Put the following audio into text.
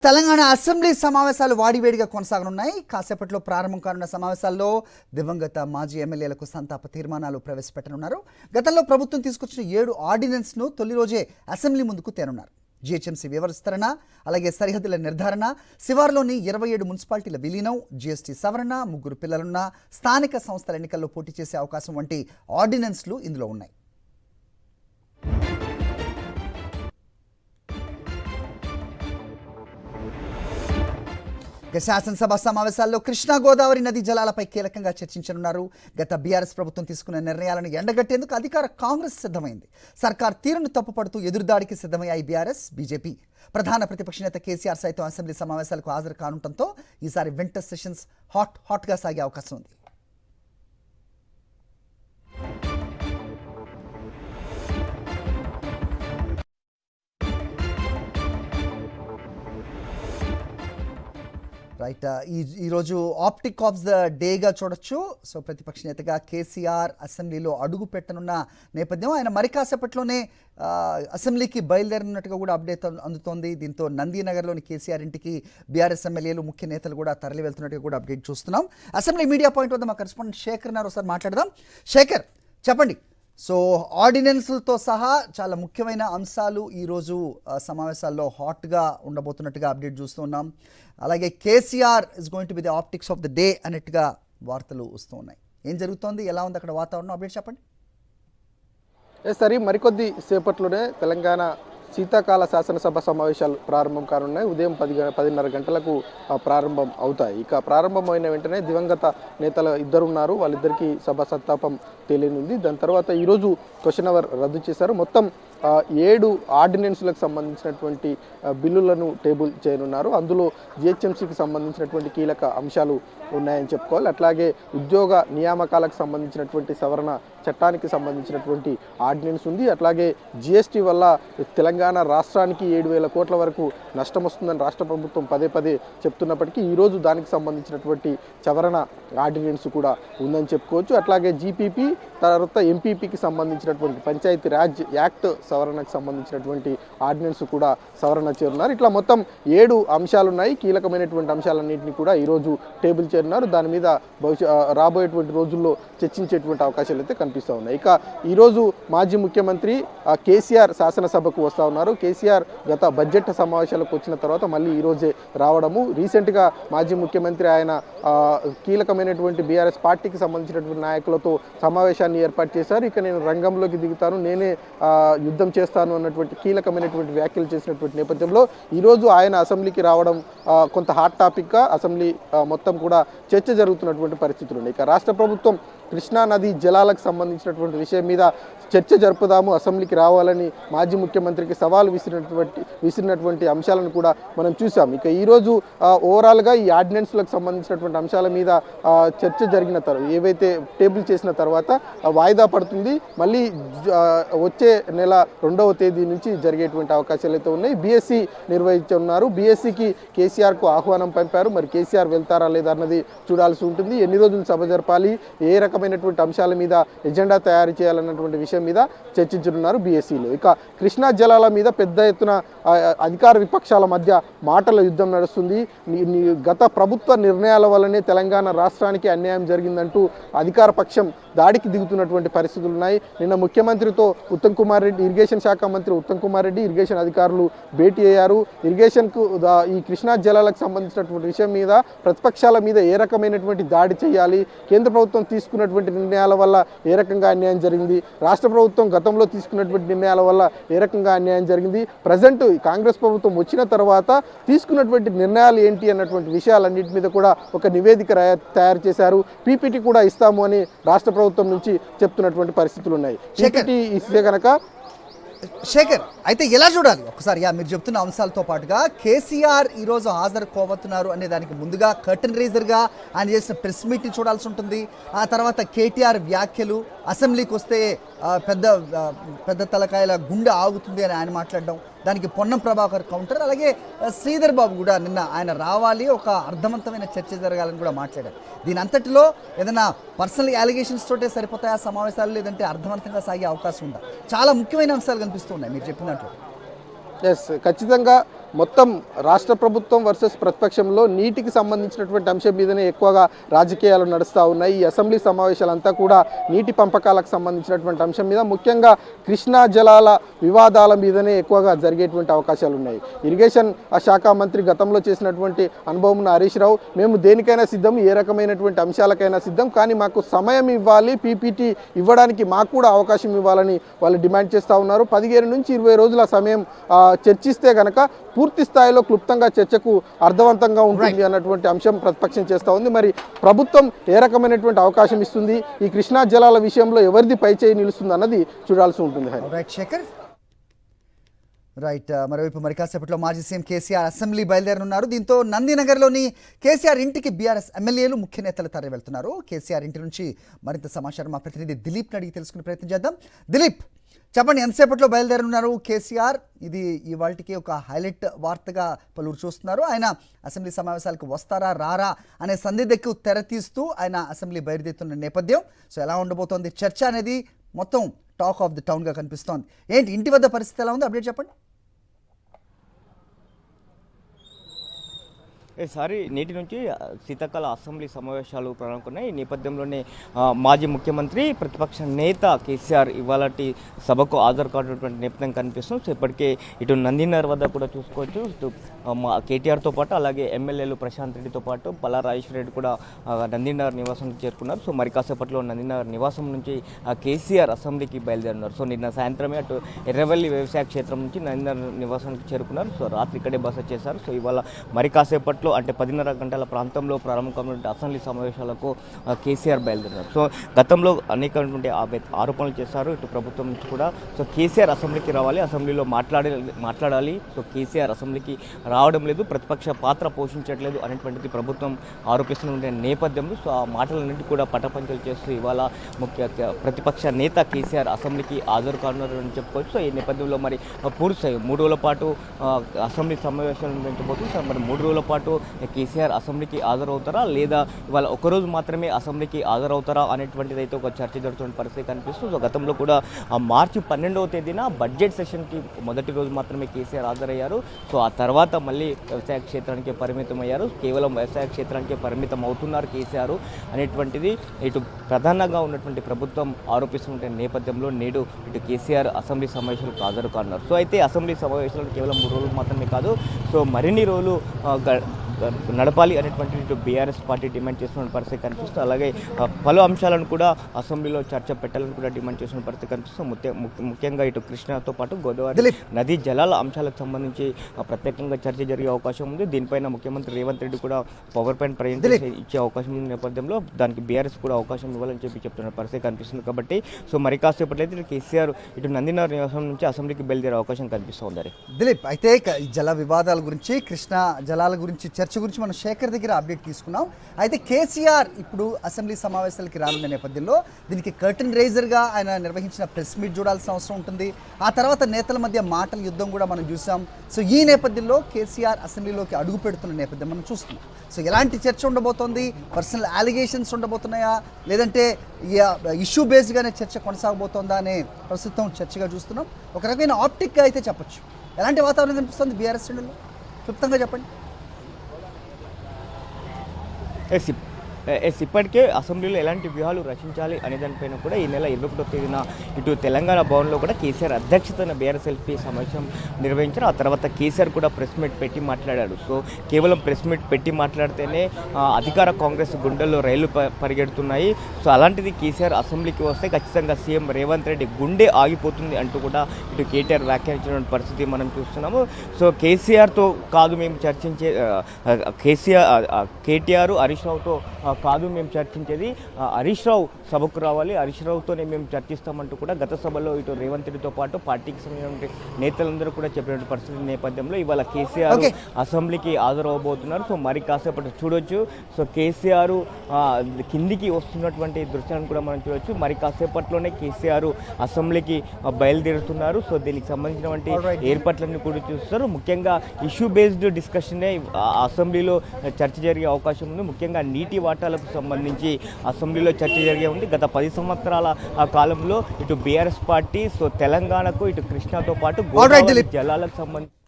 Telangana assembly సమావేశాలు వాడివేడిగా కొనసాగనున్నాయి. కాసేపట్లో ప్రారంభం కానున్న సమావేశాల్లో దివంగత మాజీ ఎమ్మెల్యేలకు సంతాప తీర్మానాలు ప్రవేశపెట్టనున్నారు. గతంలో ప్రభుత్వం తీసుకొచ్చిన 7 ఆర్డినెన్స్ను తొలి రోజే అసెంబ్లీ ముందుకు తేనున్నారు. జీహెచ్ఎంసీ విస్తరణ, అలాగే సరిహద్దుల నిర్ధారణ, శివార్లోని 27 మున్సిపాలిటీల విలీనం, జీఎస్టీ సవరణ, 3 పిల్లలున్న స్థానిక సంస్థల ఎన్నికల్లో పోటీ చేసే అవకాశం వంటి ఆర్డినెన్స్లు ఇందులో ఉన్నాయి. శాసనసభ సమావేశాల్లో కృష్ణా గోదావరి నదీ జలాలపై కీలకంగా చర్చించనున్నారు. గత బీఆర్ఎస్ ప్రభుత్వం తీసుకున్న నిర్ణయాలను ఎండగట్టేందుకు అధికార కాంగ్రెస్ సిద్ధమైంది. సర్కార్ తీరును తప్పుపడుతూ ఎదురుదాడికి సిద్ధమయ్యాయి బీఆర్ఎస్, బీజేపీ. ప్రధాన ప్రతిపక్ష నేత కేసీఆర్ సైతం అసెంబ్లీ సమావేశాలకు హాజరు కానుండటంతో ఈసారి వింటర్ సెషన్స్ హాట్గా సాగే అవకాశం ఉంది. రైట్, ఈరోజు ఆప్టిక్ ఆఫ్ ద డేగా చూడొచ్చు. సో ప్రతిపక్ష నేతగా కేసీఆర్ అసెంబ్లీలో అడుగు పెట్టనున్న నేపథ్యం, ఆయన మరి కాసేపట్లోనే అసెంబ్లీకి బయలుదేరినట్టుగా కూడా అప్డేట్ అందుతోంది. దీంతో నందీనగర్లోని కేసీఆర్ ఇంటికి బీఆర్ఎస్ ఎమ్మెల్యేలు, ముఖ్య నేతలు కూడా తరలి వెళ్తున్నట్టుగా కూడా అప్డేట్ చూస్తున్నాం. అసెంబ్లీ మీడియా పాయింట్ వద్ద మా కరెస్పాండెంట్ శేఖర్ నారు ఒకసారి మాట్లాడదాం. శేఖర్, చెప్పండి. సో ఆర్డినెన్స్లతో సహా చాలా ముఖ్యమైన అంశాలు ఈరోజు సమావేశాల్లో హాట్గా ఉండబోతున్నట్టుగా అప్డేట్ చూస్తున్నాం. అలాగే KCR is going to be the optics of the day అన్నట్టుగా వార్తలు వస్తూ ఉన్నాయి. ఏం జరుగుతోంది, ఎలా ఉంది అక్కడ వాతావరణం, అప్డేట్ చెప్పండి. సరే, మరికొద్ది సేపట్లోనే తెలంగాణ శీతాకాల శాసనసభ సమావేశాలు ప్రారంభం కానున్నాయి. ఉదయం 10:30 గంటలకు ప్రారంభం అవుతాయి. ఇక ప్రారంభమైన వెంటనే దివంగత నేతలు ఇద్దరున్నారు, వాళ్ళిద్దరికీ సభ సంతాపం తెలియనుంది. దాని తర్వాత ఈరోజు క్వశ్చన్ అవర్ రద్దు చేశారు. మొత్తం 7 ఆర్డినెన్స్లకు సంబంధించినటువంటి బిల్లులను టేబుల్ చేయనున్నారు. అందులో జిహెచ్ఎంసీకి సంబంధించినటువంటి కీలక అంశాలు ఉన్నాయని చెప్పుకోవాలి. అట్లాగే ఉద్యోగ నియామకాలకు సంబంధించినటువంటి సవరణ చట్టానికి సంబంధించినటువంటి ఆర్డినెన్స్ ఉంది. అట్లాగే జిఎస్టీ వల్ల తెలంగాణ రాష్ట్రానికి 7,000 కోట్ల వరకు నష్టం వస్తుందని రాష్ట్ర ప్రభుత్వం పదే చెప్తున్నప్పటికీ ఈరోజు దానికి సంబంధించినటువంటి సవరణ ఆర్డినెన్స్ కూడా ఉందని చెప్పుకోవచ్చు. అట్లాగే జీపీపీ తర్వాత ఎంపీపీకి సంబంధించినటువంటి పంచాయతీ రాజ్ యాక్ట్ సవరణకు సంబంధించినటువంటి ఆర్డినెన్స్ కూడా సవరణ చేరున్నారు. ఇట్లా మొత్తం 7 అంశాలు ఉన్నాయి. కీలకమైనటువంటి అంశాలన్నింటినీ కూడా ఈరోజు టేబుల్ చేరున్నారు. దాని మీద రాబోయేటువంటి రోజుల్లో చర్చించేటువంటి అవకాశాలు అయితే కనిపిస్తూ ఉన్నాయి. ఇక ఈరోజు మాజీ ముఖ్యమంత్రి కేసీఆర్ శాసనసభకు వస్తూ ఉన్నారు. కేసీఆర్ గత బడ్జెట్ సమావేశాలకు వచ్చిన తర్వాత మళ్ళీ ఈరోజే రావడము. రీసెంట్గా మాజీ ముఖ్యమంత్రి ఆయన కీలకమైనటువంటి బీఆర్ఎస్ పార్టీకి సంబంధించినటువంటి నాయకులతో సమావేశాన్ని ఏర్పాటు చేశారు. ఇక నేను రంగంలోకి దిగుతాను, నేనే యుద్ధం చేస్తాను అన్నటువంటి కీలకమైనటువంటి వ్యాఖ్యలు చేసినటువంటి నేపథ్యంలో ఈరోజు ఆయన అసెంబ్లీకి రావడం కొంత హాట్ టాపిక్గా అసెంబ్లీ మొత్తం కూడా చర్చ జరుగుతున్నటువంటి పరిస్థితులు ఉన్నాయి. ఇక రాష్ట్ర ప్రభుత్వం కృష్ణా నదీ జలాలకు సంబంధించినటువంటి విషయం మీద చర్చ జరుపుదాము, అసెంబ్లీకి రావాలని మాజీ ముఖ్యమంత్రికి సవాలు విసిరినటువంటి అంశాలను కూడా మనం చూసాం. ఇక ఈరోజు ఓవరాల్గా ఈ ఆర్డినెన్స్లకు సంబంధించినటువంటి అంశాల మీద చర్చ జరిగిన తర్వాత ఏవైతే టేబుల్ చేసిన తర్వాత వాయిదా పడుతుంది. మళ్ళీ వచ్చే నెల 2వ తేదీ నుంచి జరిగేటువంటి అవకాశాలు అయితే ఉన్నాయి. బీఎస్సీ నిర్వహించున్నారు. బీఎస్సీకి కేసీఆర్కు ఆహ్వానం పంపారు. మరి కేసీఆర్ వెళ్తారా లేదా అన్నది చూడాల్సి ఉంటుంది. ఎన్ని రోజులు సభ జరపాలి, ఏ రకమైనటువంటి అంశాల మీద ఎజెండా తయారు చేయాలన్నటువంటి విషయం మీద చర్చించనున్నారు బీఎస్సీలో. ఇక కృష్ణా జలాల మీద పెద్ద ఎత్తున అధికార విపక్షాల మధ్య మాటల యుద్ధం నడుస్తుంది. గత ప్రభుత్వ నిర్ణయాల వల్లనే తెలంగాణ రాష్ట్రానికి అన్యాయం జరిగిందంటూ అధికార పక్షం దాడికి దిగుతున్నటువంటి పరిస్థితులు ఉన్నాయి. నిన్న ముఖ్యమంత్రితో ఉత్తమ్ కుమార్ రెడ్డి, ఇరిగేషన్ శాఖ మంత్రి ఉత్తమ్ కుమార్ రెడ్డి, ఇరిగేషన్ అధికారులు భేటీ అయ్యారు. ఇరిగేషన్కు ఈ కృష్ణా జలాలకు సంబంధించినటువంటి విషయం మీద ప్రతిపక్షాల మీద ఏ రకమైనటువంటి దాడి చేయాలి, కేంద్ర ప్రభుత్వం తీసుకున్నటువంటి నిర్ణయాల వల్ల ఏ రకంగా అన్యాయం జరిగింది, రాష్ట్ర ప్రభుత్వం గతంలో తీసుకున్నటువంటి నిర్ణయాల వల్ల ఏ రకంగా అన్యాయం జరిగింది, ప్రజెంట్ కాంగ్రెస్ ప్రభుత్వం వచ్చిన తర్వాత తీసుకున్నటువంటి నిర్ణయాలు ఏంటి అన్నటువంటి విషయాలన్నింటి మీద కూడా ఒక నివేదిక తయారు చేశారు. పీపీటీ కూడా ఇస్తాము అని రాష్ట్ర ప్రభుత్వం నుంచి చెప్తున్నటువంటి పరిస్థితులు ఉన్నాయి. పీపీటీ ఇస్తే కనుక శేఖర్, అయితే ఎలా చూడాలి ఒకసారి మీరు చెప్తున్న అంశాలతో పాటుగా కేసీఆర్ ఈరోజు హాజరు కోబోతున్నారు అనే దానికి ముందుగా కర్టన్ రేజర్గా ఆయన చేసిన ప్రెస్ మీట్ని చూడాల్సి ఉంటుంది. ఆ తర్వాత కేటీఆర్ వ్యాఖ్యలు, అసెంబ్లీకి వస్తే పెద్ద తలకాయల గుండె ఆగుతుంది అని ఆయన మాట్లాడడం, దానికి పొన్నం ప్రభాకర్ కౌంటర్, అలాగే శ్రీధర్ బాబు కూడా నిన్న ఆయన రావాలి, ఒక అర్థవంతమైన చర్చ జరగాలని కూడా మాట్లాడారు. దీని అంతటిలో ఏదైనా పర్సనల్ అలిగేషన్స్ తోటే సరిపోతాయా సమావేశాలు, లేదంటే అర్థవంతంగా సాగే అవకాశం ఉందా? చాలా ముఖ్యమైన అంశాలు కనిపిస్తూ ఉన్నాయి మీరు చెప్పినట్లు. ఖచ్చితంగా మొత్తం రాష్ట్ర ప్రభుత్వం వర్సెస్ ప్రతిపక్షంలో నీటికి సంబంధించినటువంటి అంశం మీదనే ఎక్కువగా రాజకీయాలు నడుస్తూ ఉన్నాయి. ఈ అసెంబ్లీ సమావేశాలంతా కూడా నీటి పంపకాలకు సంబంధించినటువంటి అంశం మీద, ముఖ్యంగా కృష్ణా జలాల వివాదాల మీదనే ఎక్కువగా జరిగేటువంటి అవకాశాలు ఉన్నాయి. ఇరిగేషన్ శాఖ మంత్రి గతంలో చేసినటువంటి అనుభవం ఉన్న హరీష్ రావు, మేము దేనికైనా సిద్ధం, ఏ రకమైనటువంటి అంశాలకైనా సిద్ధం, కానీ మాకు సమయం ఇవ్వాలి, పీపీటీ ఇవ్వడానికి మాకు కూడా అవకాశం ఇవ్వాలని వాళ్ళు డిమాండ్ చేస్తూ ఉన్నారు. 15 నుంచి 20 రోజుల సమయం చర్చిస్తే కనుక పూర్తి స్థాయిలో క్లుప్తంగా చర్చకు అర్థవంతంగా ఉంటుంది అన్నటువంటి అంశం ప్రతిపక్షం చేస్తూ ఉంది. మరి ప్రభుత్వం ఏ రకమైనటువంటి అవకాశం ఇస్తుంది, ఈ కృష్ణా జలాల విషయంలో ఎవరిది పైచేయి నిలుస్తుంది అన్నది చూడాల్సి ఉంటుంది. రైట్, మరోవైపు మరి కాసేపట్లో మాజీ సీఎం కేసీఆర్ అసెంబ్లీ బయలుదేరనున్నారు. దీంతో నందినగర్లోని కేసీఆర్ ఇంటికి బీఆర్ఎస్ ఎమ్మెల్యేలు ముఖ్య నేతలు తరలి వెళ్తున్నారు. కేసీఆర్ ఇంటి నుంచి మరింత సమాచారం మా ప్రతినిధి దిలీప్ని అడిగి తెలుసుకునే ప్రయత్నం చేద్దాం. దిలీప్, చెప్పండి, ఎంతసేపట్లో బయలుదేరనున్నారు కేసీఆర్? ఇది ఇవాళకి ఒక హైలైట్ వార్తగా పలువురు చూస్తున్నారు. ఆయన అసెంబ్లీ సమావేశాలకు వస్తారా రారా అనే సందిగ్ధకు తెరతీస్తూ ఆయన అసెంబ్లీ బయలుదేరుతున్న నేపథ్యం. సో ఎలా ఉండబోతోంది చర్చ అనేది మొత్తం టాక్ ఆఫ్ ది టౌన్గా కనిపిస్తోంది. ఏంటి ఇంటి వద్ద పరిస్థితి ఎలా ఉంది, అప్డేట్ చెప్పండి. ఈసారి నేటి నుంచి శీతాకాల అసెంబ్లీ సమావేశాలు ప్రారంభమవుతున్నాయి. ఈ నేపథ్యంలోనే మాజీ ముఖ్యమంత్రి ప్రతిపక్ష నేత కేసీఆర్ ఇవాళటి సభకు హాజరు కావటువంటి నేపథ్యం కనిపిస్తుంది. సో ఇప్పటికే ఇటు నందినగర్ వద్ద కూడా చూసుకోవచ్చు, ఇటు కేటీఆర్తో పాటు అలాగే ఎమ్మెల్యేలు ప్రశాంత్ రెడ్డితో పాటు పల్లా రాజేశ్వర రెడ్డి కూడా నందినగర్ నివాసానికి చేరుకున్నారు. సో మరి కాసేపట్లో నందినగర్ నివాసం నుంచి కేసీఆర్ అసెంబ్లీకి బయలుదేరున్నారు. సో నిన్న సాయంత్రమే అటు ఎర్రవల్లి వ్యవసాయ క్షేత్రం నుంచి నందినగర్ నివాసానికి చేరుకున్నారు. సో రాత్రి ఇక్కడే బస చేశారు. సో ఇవాళ మరి కాసేపట్లో అంటే 10:30 గంటల ప్రాంతంలో ప్రారంభమైనటువంటి అసెంబ్లీ సమావేశాలకు కేసీఆర్ బయలుదేరారు. సో గతంలో అనేకటువంటి ఆరోపణలు చేశారు ఇటు ప్రభుత్వం నుంచి కూడా. సో కేసీఆర్ అసెంబ్లీకి రావాలి, అసెంబ్లీలో మాట్లాడాలి. సో కేసీఆర్ అసెంబ్లీకి రావడం లేదు, ప్రతిపక్ష పాత్ర పోషించట్లేదు అనేటువంటిది ప్రభుత్వం ఆరోపిస్తున్న నేపథ్యంలో సో ఆ మాటలన్నింటి కూడా పటపంచలు చేస్తూ ఇవాళ ప్రతిపక్ష నేత కేసీఆర్ అసెంబ్లీకి హాజరు కానున్నారని చెప్పుకోవచ్చు. సో ఈ నేపథ్యంలో మరి పూర్తి 3 రోజుల పాటు అసెంబ్లీ సమావేశాలు నిర్వహించబోతుంది. సో మరి 3 రోజుల పాటు కేసీఆర్ అసెంబ్లీకి హాజరవుతారా లేదా ఇవాళ ఒకరోజు మాత్రమే అసెంబ్లీకి హాజరవుతారా అనేటువంటిది అయితే ఒక చర్చ జరుగుతున్న పరిస్థితి కనిపిస్తుంది. సో గతంలో కూడా మార్చి 12వ తేదీన బడ్జెట్ సెషన్కి మొదటి రోజు మాత్రమే కేసీఆర్ హాజరయ్యారు. సో ఆ తర్వాత మళ్ళీ వ్యవసాయ క్షేత్రానికి పరిమితం అయ్యారు. కేవలం వ్యవసాయ క్షేత్రానికి పరిమితం అవుతున్నారు కేసీఆర్ అనేటువంటిది ఇటు ప్రధానంగా ఉన్నటువంటి ప్రభుత్వం ఆరోపిస్తున్న నేపథ్యంలో నేడు ఇటు కేసీఆర్ అసెంబ్లీ సమావేశాలకు హాజరు కానున్నారు. సో అయితే అసెంబ్లీ సమావేశాలు కేవలం 3 రోజులు మాత్రమే కాదు, సో మరిన్ని రోజులు నడపాలి అనేటువంటి ఇటు బీఆర్ఎస్ పార్టీ డిమాండ్ చేస్తున్న పరిస్థితి కనిపిస్తుంది. అలాగే పలు అంశాలను కూడా అసెంబ్లీలో చర్చ పెట్టాలని కూడా డిమాండ్ చేస్తున్న పరిస్థితి కనిపిస్తుంది. ముఖ్యంగా ఇటు కృష్ణాతో పాటు గోదావరి నదీ జలాల అంశాలకు సంబంధించి ప్రత్యేకంగా చర్చ జరిగే అవకాశం ఉంది. దీనిపైన ముఖ్యమంత్రి రేవంత్ రెడ్డి కూడా పవర్ పాయింట్ ప్రజెంటేషన్ ఇచ్చే అవకాశం ఉన్న నేపథ్యంలో దానికి బీఆర్ఎస్ కూడా అవకాశం ఇవ్వాలని చెప్తున్న పరిస్థితి కనిపిస్తుంది. కాబట్టి సో మరి కాసేపట్లయితే కేసీఆర్ ఇటు నందినగర్ నివాసం నుంచి అసెంబ్లీకి బయలుదేరే అవకాశం కనిపిస్తుంది. దిలీప్, అయితే జల వివాదాల గురించి, కృష్ణా జలాల గురించి చర్చ గురించి మనం శేఖర్ దగ్గర అప్డేట్ తీసుకున్నాం. అయితే కేసీఆర్ ఇప్పుడు అసెంబ్లీ సమావేశాలకి రానున్న నేపథ్యంలో దీనికి కర్టన్ రైజర్గా ఆయన నిర్వహించిన ప్రెస్ మీట్ చూడాల్సిన అవసరం ఉంటుంది. ఆ తర్వాత నేతల మధ్య మాటల యుద్ధం కూడా మనం చూసాం. సో ఈ నేపథ్యంలో కేసీఆర్ అసెంబ్లీలోకి అడుగు పెడుతున్న నేపథ్యం మనం చూస్తున్నాం. సో ఎలాంటి చర్చ ఉండబోతోంది? పర్సనల్ అలిగేషన్స్ ఉండబోతున్నాయా, లేదంటే ఇష్యూ బేస్డ్గానే చర్చ కొనసాగబోతోందా అనే ప్రస్తుతం చర్చగా చూస్తున్నాం. ఒక రకమైన ఆప్టిక్గా అయితే చెప్పొచ్చు. ఎలాంటి వాతావరణం కనిపిస్తుంది బీఆర్ఎస్ శ్రేణుల్లో? క్లుప్తంగా చెప్పండి. ఇప్పటికే అసెంబ్లీలో ఎలాంటి వ్యూహాలు రచించాలి అనే దానిపైన కూడా ఈ నెల 21వ తేదీన ఇటు తెలంగాణ భవన్లో కూడా కేసీఆర్ అధ్యక్షతన బీఆర్ఎస్ఎల్పీ సమావేశం నిర్వహించారు. ఆ తర్వాత కేసీఆర్ కూడా ప్రెస్ మీట్ పెట్టి మాట్లాడాడు. సో కేవలం ప్రెస్ మీట్ పెట్టి మాట్లాడితేనే అధికార కాంగ్రెస్ గుండెల్లో రైళ్లు పరిగెడుతున్నాయి. సో అలాంటిది కేసీఆర్ అసెంబ్లీకి వస్తే ఖచ్చితంగా సీఎం రేవంత్ రెడ్డి గుండె ఆగిపోతుంది అంటూ కూడా ఇటు కేటీఆర్ వ్యాఖ్యానించిన పరిస్థితి మనం చూస్తున్నాము. సో కేసీఆర్తో కాదు మేము చర్చించే కేటీఆర్ హరీష్ రావుతో కాదు మేము చర్చించేది, హరీష్ రావు సభకు రావాలి, హరీష్ రావుతోనే మేము చర్చిస్తామంటూ కూడా గత సభలో ఇటు రేవంత్ రెడ్డితో పాటు పార్టీకి సంబంధించిన నేతలందరూ కూడా చెప్పిన పరిస్థితి నేపథ్యంలో ఇవాళ కేసీఆర్ అసెంబ్లీకి హాజరవబోతున్నారు. సో మరి కాసేపటి చూడొచ్చు. సో కేసీఆర్ కిందికి వస్తున్నటువంటి దృశ్యాలను కూడా మనం చూడొచ్చు. మరి కాసేపట్లోనే కేసీఆర్ అసెంబ్లీకి బయలుదేరుతున్నారు. సో దీనికి సంబంధించినటువంటి ఏర్పాట్లన్నీ కూడా చూస్తారు. ముఖ్యంగా ఇష్యూ బేస్డ్ డిస్కషనే అసెంబ్లీలో చర్చ జరిగే అవకాశం ఉంది. ముఖ్యంగా నీటి వాటాలకు సంబంధించి అసెంబ్లీలో చర్చ జరిగే ఉంది. గత 10 సంవత్సరాల కాలంలో ఇటు బీఆర్ఎస్ పార్టీ సో తెలంగాణకు ఇటు కృష్ణాతో పాటు గోదావరి జలాలకు సంబంధించి